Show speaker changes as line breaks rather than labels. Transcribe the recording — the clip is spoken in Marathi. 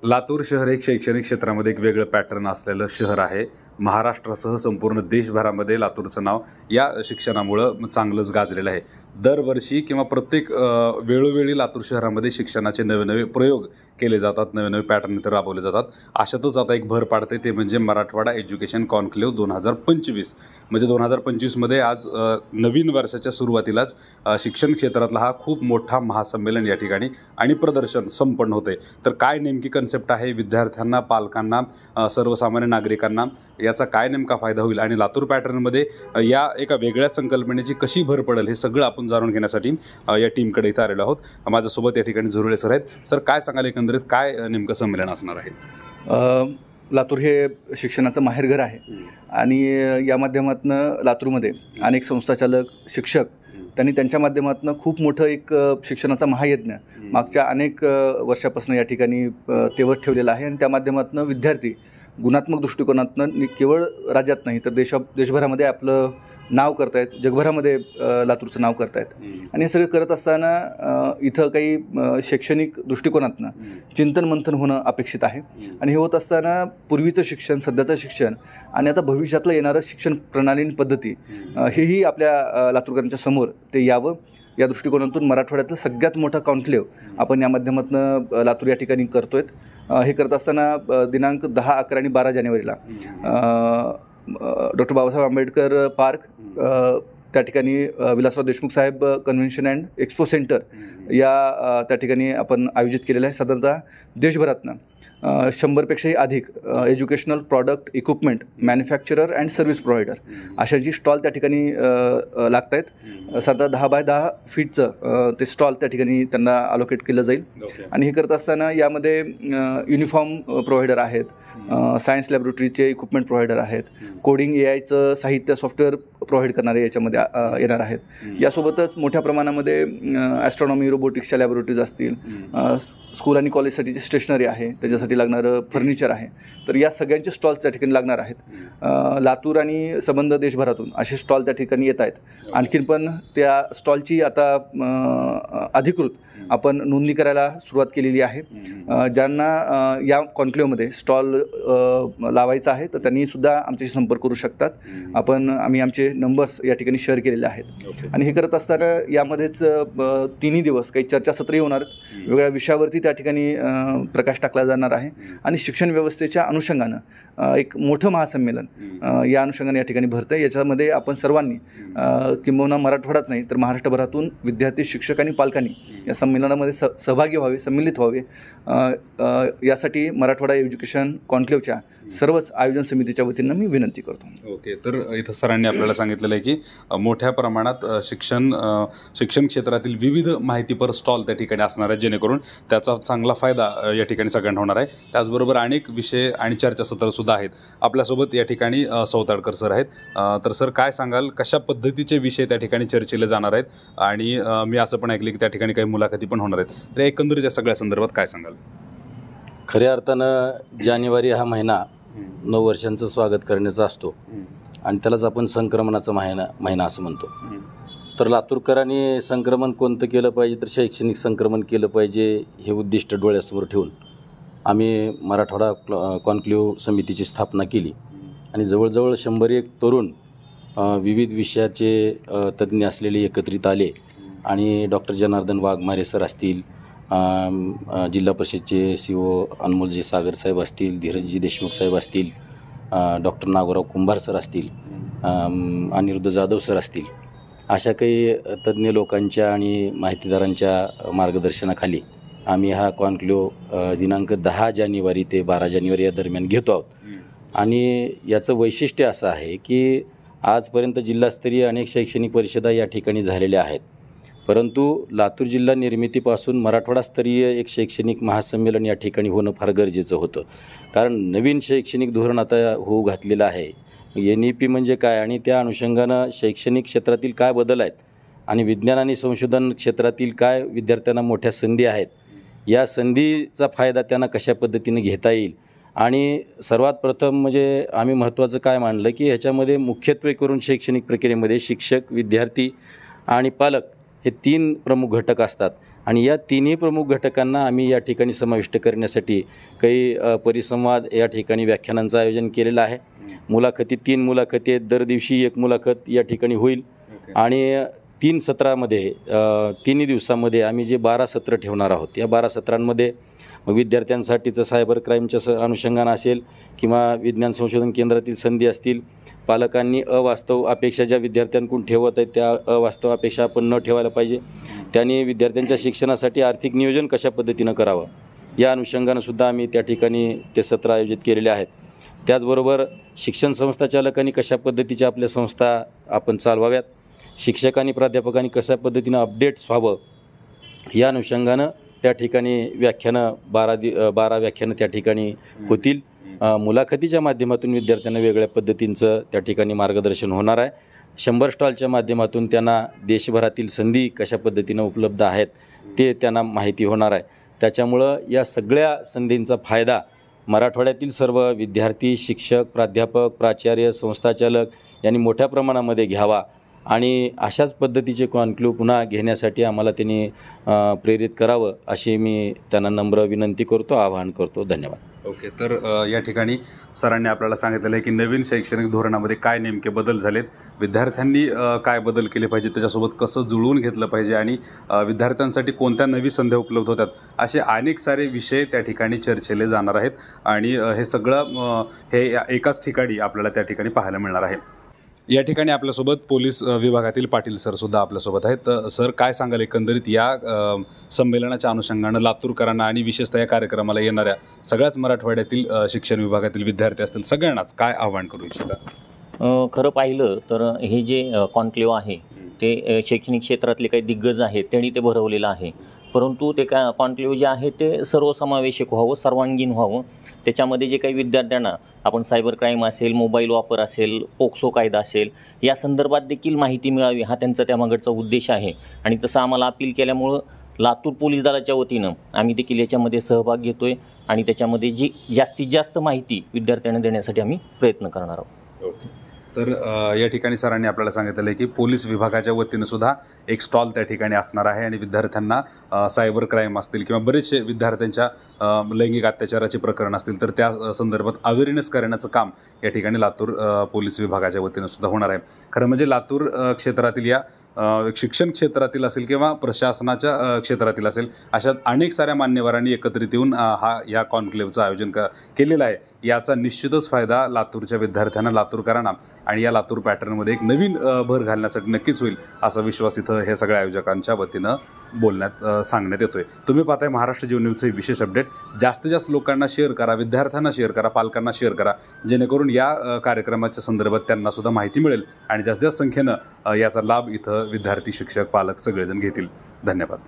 लातूर शहर एक शैक्षणिक क्षेत्रामध्ये एक वेगळं पॅटर्न असलेलं शहर आहे. महाराष्ट्रासह संपूर्ण देशभरामध्ये लातूरचं नाव या शिक्षणामुळं चांगलंच गाजलेलं आहे. दरवर्षी किंवा प्रत्येक वेळोवेळी लातूर शहरामध्ये शिक्षणाचे नवे नवे प्रयोग केले जातात, नवे नवे पॅटर्न इथं राबवले जातात. अशातच आता एक भर पाडते ते म्हणजे मराठवाडा एज्युकेशन कॉन्क्लेव्ह 2025. म्हणजे 2025मध्ये आज नवीन वर्षाच्या सुरुवातीलाच शिक्षण क्षेत्रातला हा खूप मोठा महासंमेलन या ठिकाणी आणि प्रदर्शन संपन्न होते. तर काय नेमकी कन्सेप्ट आहे, विद्यार्थ्यांना, पालकांना, सर्वसामान्य नागरिकांना याचा काय नेमका फायदा होईल आणि लातूर पॅटर्नमध्ये या एका वेगळ्या संकल्पनेची कशी भर पडेल हे सगळं आपण जाणून घेण्यासाठी या टीमकडे इथं आलेलो आहोत. माझ्यासोबत या ठिकाणी झुरळे सर आहेत. सर, काय सांगाल एकंदरीत काय नेमकं संमेलन असणार आहे?
लातूर हे शिक्षणाचं माहेरघर आहे आणि या माध्यमातून लातूरमध्ये अनेक संस्थाचालक, शिक्षक त्यांनी त्यांच्या माध्यमातून खूप मोठं एक शिक्षणाचा महायज्ञ मागच्या अनेक वर्षापासून या ठिकाणी तेवत ठेवलेला आहे आणि त्या माध्यमातून विद्यार्थी गुणात्मक दृष्टिकोनातून केवळ राज्यात नाही तर देशभरामध्ये आपलं नाव करतायत, जगभरामध्ये लातूरचं नाव करतायत. आणि हे सगळं करत असताना इथं काही शैक्षणिक दृष्टिकोनातनं चिंतन मंथन होणं अपेक्षित आहे. आणि हे होत असताना पूर्वीचं शिक्षण, सध्याचं शिक्षण आणि आता भविष्यातलं येणारं शिक्षण प्रणाली पद्धती हेही आपल्या लातूरकरांच्या समोर ते यावं या दृष्टिकोनातून मराठवाड्यातलं सगळ्यात मोठा कॉन्क्लेव्ह आपण या माध्यमातून लातूर या ठिकाणी करतो आहेत. हे करत असताना दिनांक 10, 11 आणि 12 जानेवारीला डॉक्टर बाबासाहेब आंबेडकर पार्क त्या ठिकाणी विलासराव देशमुख साहेब कन्व्हेन्शन अँड एक्सपो सेंटर या त्या ठिकाणी आपण आयोजित केलेलं आहे. साधारणतः देशभरातनं 100पेक्षाही अधिक educational product, equipment, manufacturer and service provider अशा जी स्टॉल त्या ठिकाणी लागत आहेत. साधारण 10 बाय 10 फीटचं ते स्टॉल त्या ठिकाणी त्यांना अलोकेट केलं जाईल. आणि हे करत असताना यामध्ये युनिफॉर्म प्रोव्हायडर आहेत, सायन्स लॅबोरेटरीचे इक्विपमेंट प्रोव्हायडर आहेत, कोडिंग AIचं साहित्य, सॉफ्टवेअर प्रोव्हाइड करणारे याच्यामध्ये येणार आहेत. यासोबतच मोठ्या प्रमाणामध्ये ॲस्ट्रॉनॉमी, रोबोटिक्सच्या लॅबोरेटरीज असतील, स्कूल आणि कॉलेजसाठीची स्टेशनरी आहे, त्याच्यासाठी लागणारं फर्निचर आहे. तर या सगळ्यांचे स्टॉल्स त्या ठिकाणी लागणार आहेत. लातूर आणि संबंध देशभरातून असे स्टॉल त्या ठिकाणी येत आहेत. आणखीन पण त्या स्टॉलची आता अधिकृत आपण नोंदणी करायला सुरुवात केलेली आहे. ज्यांना या कॉन्क्लेव्हमध्ये स्टॉल लावायचा आहे तर त्यांनीसुद्धा आमच्याशी संपर्क करू शकतात. आम्ही आमचे नंबर्स या ठिकाणी शेअर केलेले आहेत. आणि हे करत असताना यामध्येच 3 दिवस काही चर्चासत्रही होणार आहेत. वेगवेगळ्या विषयावरती त्या ठिकाणी प्रकाश टाकला जाणार आहे. आणि शिक्षण व्यवस्थेच्या अनुषंगानं एक मोठं महासंमेलन या अनुषंगाने या ठिकाणी भरतं आहे. याच्यामध्ये आपण सर्वांनी किंबहुना मराठवाडाच नाही तर महाराष्ट्रभरातून विद्यार्थी, शिक्षक आणि पालकांनी या संमेलनामध्ये सहभागी व्हावे, सम्मिलित व्हावे यासाठी मराठवाडा एज्युकेशन कॉन्क्लेव्हच्या सर्वच आयोजन समितीच्या वतीनं मी विनंती करतो.
ओके, तर इथं सरांनी आपल्याला सांगितलेलं आहे की मोठ्या प्रमाणात शिक्षण क्षेत्रातील विविध माहितीपर स्टॉल त्या ठिकाणी असणार आहेत, जेणेकरून त्याचा चांगला फायदा या ठिकाणी सगळ्यांना होणार आहे. त्याचबरोबर अनेक विषय आणि चर्चासत्रसुद्धा आहेत. आपल्यासोबत या ठिकाणी सौताडकर सर आहेत. तर सर, काय सांगाल, कशा पद्धतीचे विषय त्या ठिकाणी चर्चेले जाणार आहेत? आणि मी असं पण ऐकले की त्या ठिकाणी काही मुलाखती पण होणार आहेत. तर एकंदरीत या सगळ्या संदर्भात काय सांगाल?
खऱ्या अर्थानं जानेवारी हा महिना नववर्षांचं स्वागत करण्याचा असतो आणि त्यालाच आपण संक्रमणाचा महिना असं म्हणतो. तर लातूरकरांनी संक्रमण कोणतं केलं पाहिजे, तर शैक्षणिक संक्रमण केलं पाहिजे हे उद्दिष्ट डोळ्यासमोर ठेवून आम्ही मराठवाडा कॉन्क्लेव्ह समितीची स्थापना केली. आणि जवळजवळ 101 तरुण विविध विषयाचे तज्ज्ञ असलेले एकत्रित आले. आणि डॉक्टर जनार्दन वाघमारे सर असतील, जिल्हा परिषदचे CO अनमोलजी सागर साहेब असतील, धीरजजी देशमुख साहेब असतील, डॉक्टर नागोराव कुंभार सर असतील, अनिरुद्ध जाधव सर असतील, अशा काही तज्ज्ञ लोकांच्या आणि माहितीदारांच्या मार्गदर्शनाखाली आम्ही हा कॉन्क्लेव्ह दिनांक 10 जानेवारी ते 12 जानेवारी या दरम्यान घेतो आहोत. आणि याचं वैशिष्ट्य असं आहे की आजपर्यंत जिल्हास्तरीय अनेक शैक्षणिक परिषदा या ठिकाणी झालेल्या आहेत, परंतु लातूर जिल्हा निर्मितीपासून मराठवाडास्तरीय एक शैक्षणिक महासंमेलन या ठिकाणी होणं फार गरजेचं होतं. कारण नवीन शैक्षणिक धोरण आता होऊ घातलेलं आहे. NEP म्हणजे काय आणि त्या अनुषंगानं शैक्षणिक क्षेत्रातील काय बदल आहेत आणि विज्ञान आणि संशोधन क्षेत्रातील काय विद्यार्थ्यांना मोठ्या संधी आहेत, या संधीचा फायदा त्यांना कशा पद्धतीने घेता येईल. आणि सर्वात प्रथम म्हणजे आम्ही महत्त्वाचं काय मानलं की ह्याच्यामध्ये मुख्यत्वे करून शैक्षणिक प्रक्रियेमध्ये शिक्षक, विद्यार्थी आणि पालक हे 3 प्रमुख घटक असतात. आणि या तिन्ही प्रमुख घटकांना आम्ही या ठिकाणी समाविष्ट करण्यासाठी काही परिसंवाद या ठिकाणी व्याख्यानांचं आयोजन केलेलं आहे. मुलाखती 3 मुलाखती आहेत. दर दिवशी 1 मुलाखत या ठिकाणी होईल आणि 3 सत्रामध्ये तिन्ही दिवसामध्ये आम्ही जे 12 सत्र ठेवणार आहोत. या 12 सत्रांमध्ये विद्यार्थ्यांसाठीचं सायबर क्राईमच्या अनुषंगानं असेल किंवा विज्ञान संशोधन केंद्रातील संधी असतील, पालकांनी अवास्तव अपेक्षा ज्या विद्यार्थ्यांकडून ठेवत आहेत त्या अवास्तव अपेक्षा आपण न ठेवायला पाहिजे. त्यांनी विद्यार्थ्यांच्या शिक्षणासाठी आर्थिक नियोजन कशा पद्धतीनं करावं या अनुषंगानं सुद्धा आम्ही त्या ठिकाणी ते सत्र आयोजित केलेले आहेत. त्याचबरोबर शिक्षण संस्था चालकांनी कशा पद्धतीच्या आपल्या संस्था आपण चालवाव्यात, शिक्षकांनी प्राध्यापकांनी कशा पद्धतीनं अपडेट्स व्हावं या अनुषंगानं त्या ठिकाणी व्याख्यानं 12 व्याख्यानं त्या ठिकाणी होतील. मुलाखतीच्या माध्यमातून विद्यार्थ्यांना वेगळ्या पद्धतींचं त्या ठिकाणी मार्गदर्शन होणार आहे. 100 स्टॉलच्या माध्यमातून त्यांना देशभरातील संधी कशा पद्धतीनं उपलब्ध आहेत ते त्यांना माहिती होणार आहे. त्याच्यामुळं या सगळ्या संधींचा फायदा मराठवाड्यातील सर्व विद्यार्थी, शिक्षक, प्राध्यापक, प्राचार्य, संस्थाचालक यांनी मोठ्या प्रमाणामध्ये घ्यावा आणि अशाच पद्धतीचे कॉन्क्लेव्ह पुन्हा घेण्यासाठी आम्हाला त्यांनी प्रेरित करावं अशी मी त्यांना नम्र विनंती करतो, आवाहन करतो. धन्यवाद.
ओके, तर या ठिकाणी सरांनी आपल्याला सांगितलेलं आहे की नवीन शैक्षणिक धोरणामध्ये काय नेमके बदल झालेत, विद्यार्थ्यांनी काय बदल केले पाहिजे, त्याच्यासोबत कसं जुळवून घेतलं पाहिजे आणि विद्यार्थ्यांसाठी कोणत्या नवी संधी उपलब्ध होतात, असे अनेक सारे विषय त्या ठिकाणी चर्चेले जाणार आहेत आणि हे सगळं हे एकाच ठिकाणी आपल्याला त्या ठिकाणी पाहायला मिळणार आहे. या ठिकाणी आपल्यासोबत पोलीस विभागातील पाटील सरसुद्धा आपल्यासोबत आहेत. सर, काय सांगाल एकंदरीत या संमेलनाच्या अनुषंगानं लातूरकरांना आणि विशेषतः या कार्यक्रमाला येणाऱ्या सगळ्याच मराठवाड्यातील शिक्षण विभागातील विद्यार्थी असतील सगळ्यांनाच काय आवाहन करू इच्छिता?
खरं पाहिलं तर हे जे कॉन्क्लेव्ह आहे ते शैक्षणिक क्षेत्रातले काही दिग्गज आहेत त्यांनी ते भरवलेलं आहे, परंतु ते कॉन्क्लेव्ह जे आहे ते सर्वसमावेशक व्हावं, सर्वांगीण व्हावं. त्याच्यामध्ये जे काही विद्यार्थ्यांना आपण सायबर क्राईम असेल, मोबाईल वापर असेल, पोक्सो कायदा असेल या संदर्भात देखील माहिती मिळावी हा त्यांचा त्यामागचा उद्देश आहे. आणि तसं आम्हाला अपील केल्यामुळं लातूर पोलीस दलाच्या वतीनं आम्ही देखील याच्यामध्ये सहभाग घेतो आहे आणि त्याच्यामध्ये जी जास्तीत जास्त माहिती विद्यार्थ्यांना देण्यासाठी आम्ही प्रयत्न करणार आहोत.
ओके, तर या ठिकाणी सरांनी आपल्याला सांगितलं आहे की पोलीस विभागाच्या वतीनं सुद्धा एक स्टॉल त्या ठिकाणी असणार आहे आणि विद्यार्थ्यांना सायबर क्राईम असतील किंवा बरेचसे विद्यार्थ्यांच्या लैंगिक अत्याचाराचे प्रकरण असतील तर त्या संदर्भात अवेअरनेस करण्याचं काम या ठिकाणी लातूर पोलीस विभागाच्या वतीनं सुद्धा होणार आहे. खरं म्हणजे लातूर क्षेत्रातील या शिक्षण क्षेत्रातील असेल किंवा प्रशासनाच्या क्षेत्रातील असेल अशा अनेक साऱ्या मान्यवरांनी एकत्रित येऊन या कॉन्क्लेव्हचं आयोजन केलेलं आहे. याचा निश्चितच फायदा लातूरच्या विद्यार्थ्यांना, लातूरकरांना आणि या लातूर पॅटर्नमध्ये एक नवीन भर घालण्यासाठी नक्कीच होईल असा विश्वास इथं हे सगळ्या आयोजकांच्या वतीनं सांगण्यात येतोय. तुम्ही पाहताय महाराष्ट्र जीवन न्यूजचे विशेष अपडेट. जास्तीत जास्त लोकांना शेअर करा, विद्यार्थ्यांना शेअर करा, पालकांना शेअर करा, जेणेकरून या कार्यक्रमाच्या संदर्भात त्यांना सुद्धा माहिती मिळेल आणि जास्तीत जास्त संख्येनं याचा लाभ इथं विद्यार्थी, शिक्षक, पालक सगळेजण घेतील. धन्यवाद.